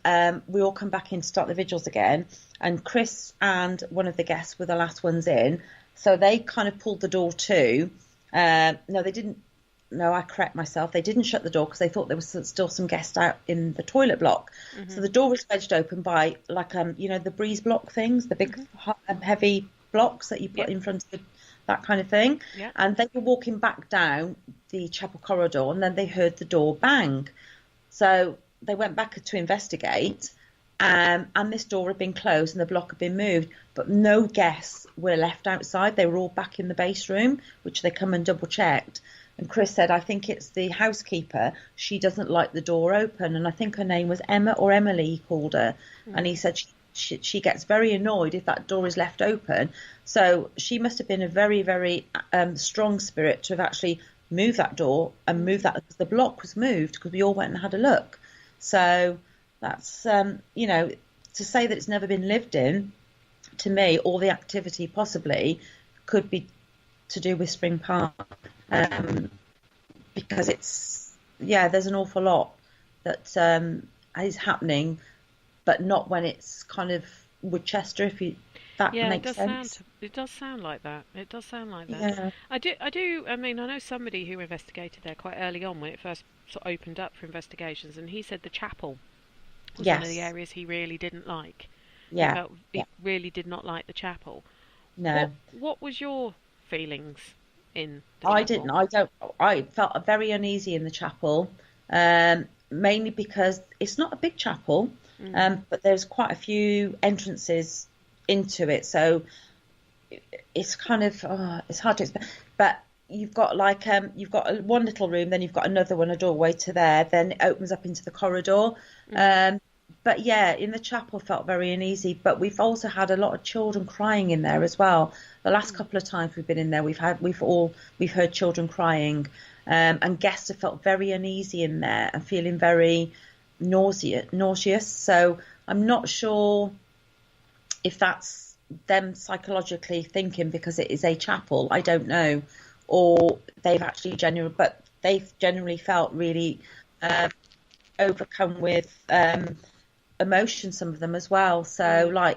we all come back in to start the vigils again. And Chris and one of the guests were the last ones in. So they kind of pulled the door too. No, they didn't. No, I correct myself. They didn't shut the door because they thought there was still some guests out in the toilet block. So the door was wedged open by the breeze block things, the big heavy blocks that you put in front of that kind of thing. And they were walking back down the chapel corridor, and then they heard the door bang. So they went back to investigate, and this door had been closed and the block had been moved, but no guests were left outside. They were all back in the base room, which they come and double checked. And Chris said, I think it's the housekeeper. She doesn't like the door open. And I think her name was Emma or Emily, he called her. And he said she gets very annoyed if that door is left open. So she must have been a very, very strong spirit to have actually moved that door and moved that, because the block was moved because we all went and had a look. So that's, to say that it's never been lived in, to me, all the activity possibly could be to do with Spring Park. Because there's an awful lot that is happening, but not when it's kind of Woodchester, that makes sense. It does sound like that. Yeah. I do. I mean, I know somebody who investigated there quite early on when it first sort of opened up for investigations, and he said the chapel was one of the areas he really didn't like. Yeah. He really did not like the chapel. No. What was your feelings in the I chapel? didn't. I felt very uneasy in the chapel, mainly because it's not a big chapel, but there's quite a few entrances into it, so it's kind of it's hard to explain. But you've got one little room, then you've got another one, a doorway to there, then it opens up into the corridor. But yeah, in the chapel felt very uneasy. But we've also had a lot of children crying in there as well. The last couple of times we've been in there, we've heard children crying, and guests have felt very uneasy in there and feeling very nauseous. So I'm not sure if that's them psychologically thinking because it is a chapel. I don't know, or they've generally felt really overcome with emotion, some of them as well. So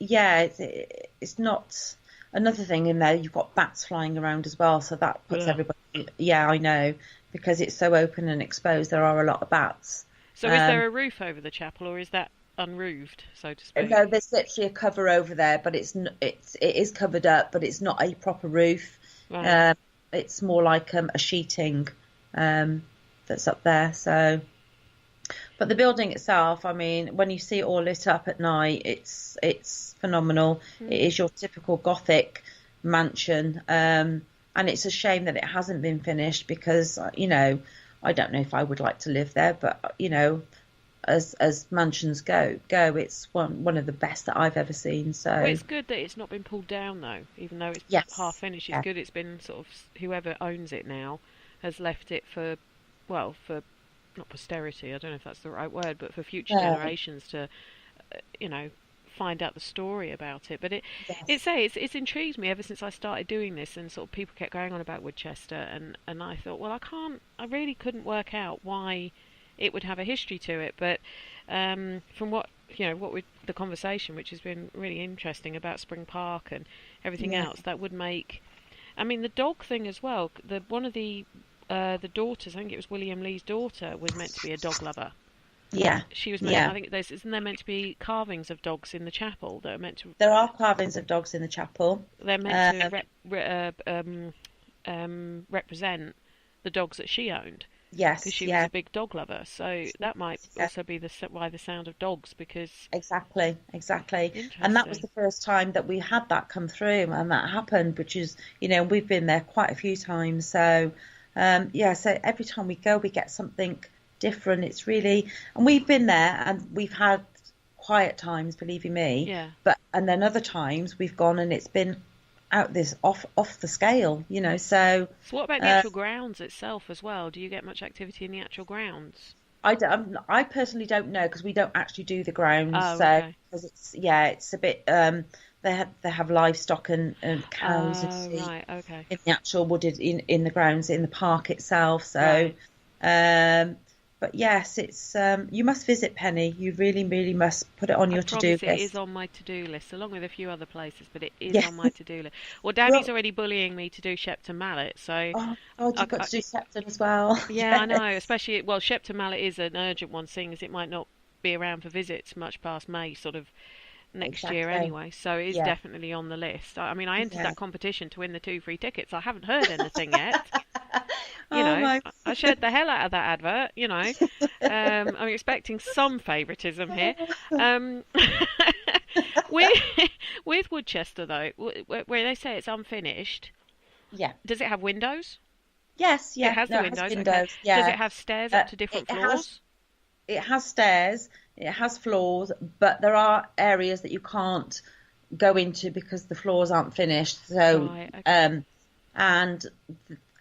it's not. Another thing in there, you've got bats flying around as well, so that puts everybody. Yeah, I know, because it's so open and exposed. There are a lot of bats. So is there a roof over the chapel, or is that unroofed, so to speak? No, there's literally a cover over there, but it is covered up, but it's not a proper roof. Right. It's more like a sheeting that's up there. So, but the building itself, I mean, when you see it all lit up at night, it's phenomenal. It is your typical Gothic mansion, and it's a shame that it hasn't been finished because, you know, I don't know if I would like to live there, but you know, as mansions go, it's one of the best that I've ever seen. So well, it's good that it's not been pulled down though, even though it's half finished. It's good it's been sort of, whoever owns it now has left it for not posterity, I don't know if that's the right word, but for future generations to you know, find out the story about it. But it's intrigued me ever since I started doing this, and sort of people kept going on about Woodchester, and I thought, well, I really couldn't work out why it would have a history to it. But from what with the conversation, which has been really interesting about Spring Park and everything else, that would make, I mean, the dog thing as well. One of the daughters, I think it was William Lee's daughter, was meant to be a dog lover. Yeah, she was meant. I think isn't there meant to be carvings of dogs in the chapel that are meant to? There are carvings of dogs in the chapel. They're meant to represent the dogs that she owned. Yes, because she was a big dog lover. So that might also be why the sound of dogs, because exactly. And that was the first time that we had that come through, and that happened, which is, you know, we've been there quite a few times. So so every time we go, we get something different. It's really, and we've been there and we've had quiet times, believe you me, and then other times we've gone and it's been off the scale, you know. So what about the actual grounds itself as well? Do you get much activity in the actual grounds? I personally don't know, because we don't actually do the grounds. Because it's a bit they have livestock and cows and sheep in the actual wooded in the grounds in the park itself. So but yes, it's you must visit Penny. You really, really must put it on your to-do list. It is on my to-do list, along with a few other places, but it is on my to-do list. Well, Danny's already bullying me to do Shepton Mallet, so you've got to do Shepton as well. Yeah, I know. Especially, Shepton Mallet is an urgent one, seeing as it might not be around for visits much past May, sort of next year anyway. So it is definitely on the list. I mean, I entered that competition to win the 2 free tickets. I haven't heard anything yet. You know, I shared the hell out of that advert, you know. I'm expecting some favouritism here. With Woodchester, though, where they say it's unfinished, does it have windows? Yes, it has the windows. It has windows. Okay. Yeah. Does it have stairs up to different floors? It has stairs, it has floors, but there are areas that you can't go into because the floors aren't finished. So, and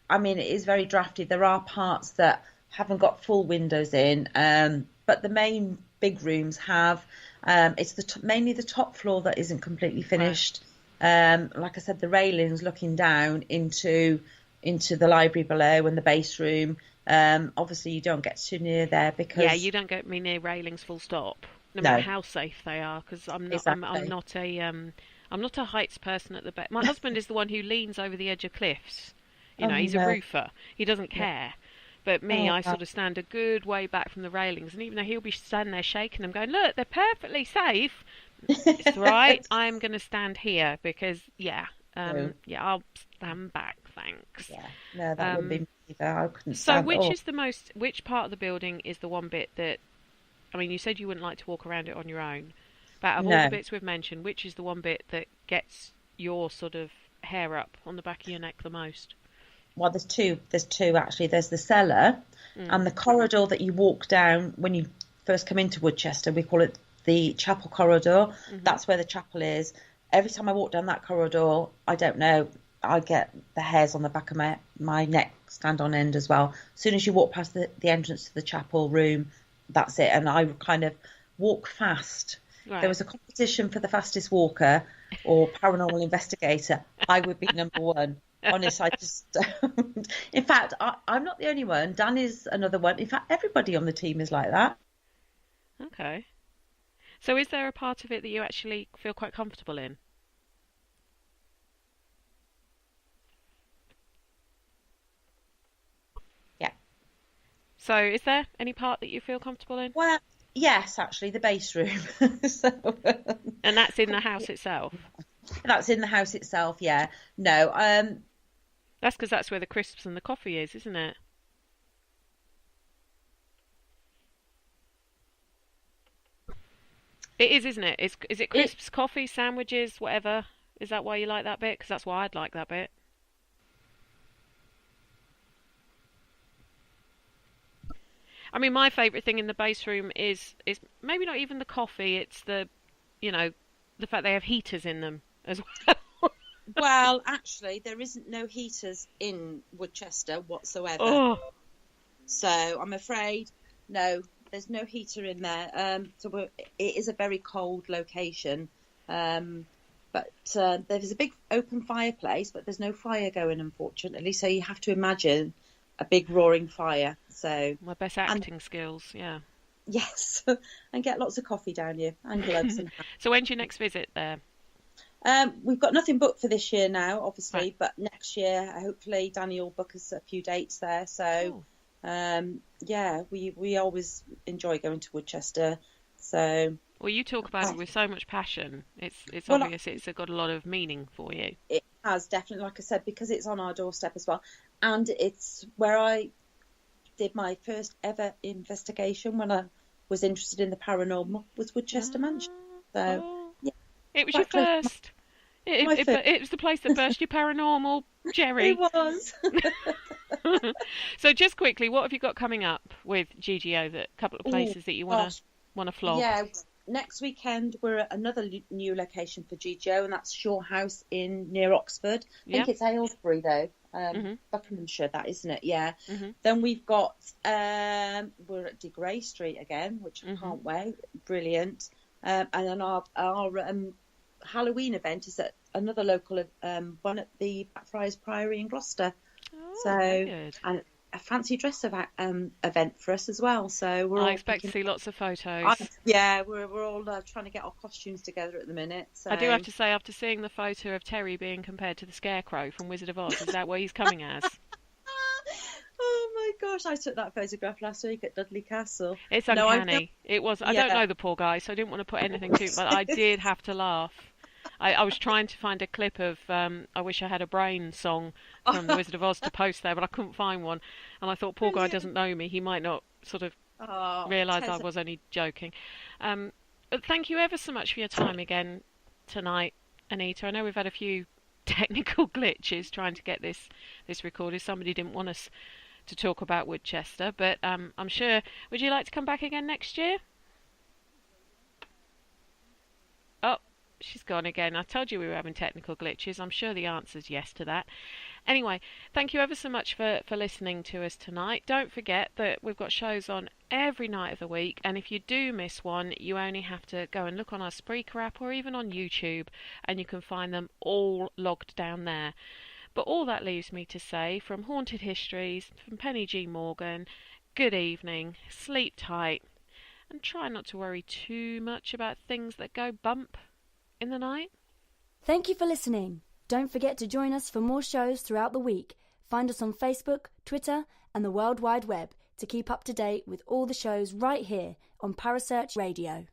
I mean, it is very drafty. There are parts that haven't got full windows in, but the main big rooms have. It's mainly the top floor that isn't completely finished. Like I said, the railings looking down into the library below and the base room. Obviously, you don't get too near there because you don't get me near railings. Full stop. No matter how safe they are, because I'm not. Exactly. I'm not a heights person at the back. My husband is the one who leans over the edge of cliffs. You know, he's a roofer. He doesn't care. But me, I sort of stand a good way back from the railings, and even though he'll be standing there shaking them, going, "Look, they're perfectly safe." It's right. I'm going to stand here because I'll stand back. Thanks. Yeah, no, that wouldn't be me either. I couldn't stand. So, which part of the building is the one bit that? I mean, you said you wouldn't like to walk around it on your own. But out of all the bits we've mentioned, which is the one bit that gets your sort of hair up on the back of your neck the most? Well, there's two actually. There's the cellar and the corridor that you walk down when you first come into Woodchester. We call it the chapel corridor. Mm-hmm. That's where the chapel is. Every time I walk down that corridor, I don't know, I get the hairs on the back of my neck stand on end as well. As soon as you walk past the entrance to the chapel room, that's it. And I kind of walk fast. Right. There was a competition for the fastest walker or paranormal investigator. I would be number one. Honest, I just don't. In fact, I'm not the only one. Dan is another one. In fact, everybody on the team is like that. Okay. So is there a part of it that you actually feel quite comfortable in? Yeah. So is there any part that you feel comfortable in? Well, yes, actually, the base room. And that's in the house itself? That's in the house itself, yeah. No, That's because that's where the crisps and the coffee is, isn't it? It is, isn't it? Is it crisps, coffee, sandwiches, whatever? Is that why you like that bit? Because that's why I'd like that bit. I mean, my favourite thing in the base room is maybe not even the coffee. It's the fact they have heaters in them as well. Well, actually, there isn't no heaters in Woodchester whatsoever. Oh, So I'm afraid, no, there's no heater in there. It is a very cold location. But there's a big open fireplace, but there's no fire going, unfortunately. So you have to imagine a big roaring fire. So my best acting skills, yeah. Yes, and get lots of coffee down you and gloves. So when's your next visit there? We've got nothing booked for this year now, obviously, Right. but next year, hopefully, Danny will book us a few dates there. So, yeah, we always enjoy going to Woodchester. So, Well, you talk about it with so much passion. It's Well, obvious it's got a lot of meaning for you. it has definitely, like I said, because it's on our doorstep as well, and it's where I did my first ever investigation when I was interested in the paranormal was Woodchester Mansion. So, yeah, It was your quite close. first. It was the place that burst your paranormal, Jerry. It was. So just quickly, what have you got coming up with GGO? That couple of places that you want to flog? Yeah, next weekend we're at another new location for GGO, and that's Shaw House near Oxford. I think it's Aylesbury though, Buckinghamshire, that isn't it? Yeah. Then we've got we're at De Grey Street again, which I can't wait. Brilliant. And then our Halloween event is at another local one at the Blackfriars Priory in Gloucester. Good. And a fancy dress event for us as well. So we're I expect to see lots of photos. We're all trying to get our costumes together at the minute. So. I do have to say, after seeing the photo of Terry being compared to the Scarecrow from Wizard of Oz, is that what he's coming as? Oh my gosh, I took that photograph last week at Dudley Castle. It's uncanny. It was. I don't know the poor guy, so I didn't want to put anything to it, but I did have to laugh. I was trying to find a clip of I Wish I Had a Brain song from The Wizard of Oz to post there, but I couldn't find one. And I thought, poor guy doesn't know me. He might not sort of realise I was only joking. But thank you ever so much for your time again tonight, Anita. I know we've had a few technical glitches trying to get this recorded. Somebody didn't want us to talk about Woodchester, but I'm sure. Would you like to come back again next year? Oh, she's gone again. I told you we were having technical glitches. I'm sure the answer's yes to that. Anyway, thank you ever so much for listening to us tonight. Don't forget that we've got shows on every night of the week, and if you do miss one, you only have to go and look on our Spreaker app or even on YouTube, and you can find them all logged down there. But all that leaves me to say, from Haunted Histories, from Penny G. Morgan, good evening, sleep tight, and try not to worry too much about things that go bump in the night. Thank you for listening. Don't forget to join us for more shows throughout the week. Find us on Facebook, Twitter, and the World Wide Web to keep up to date with all the shows right here on Parasearch Radio.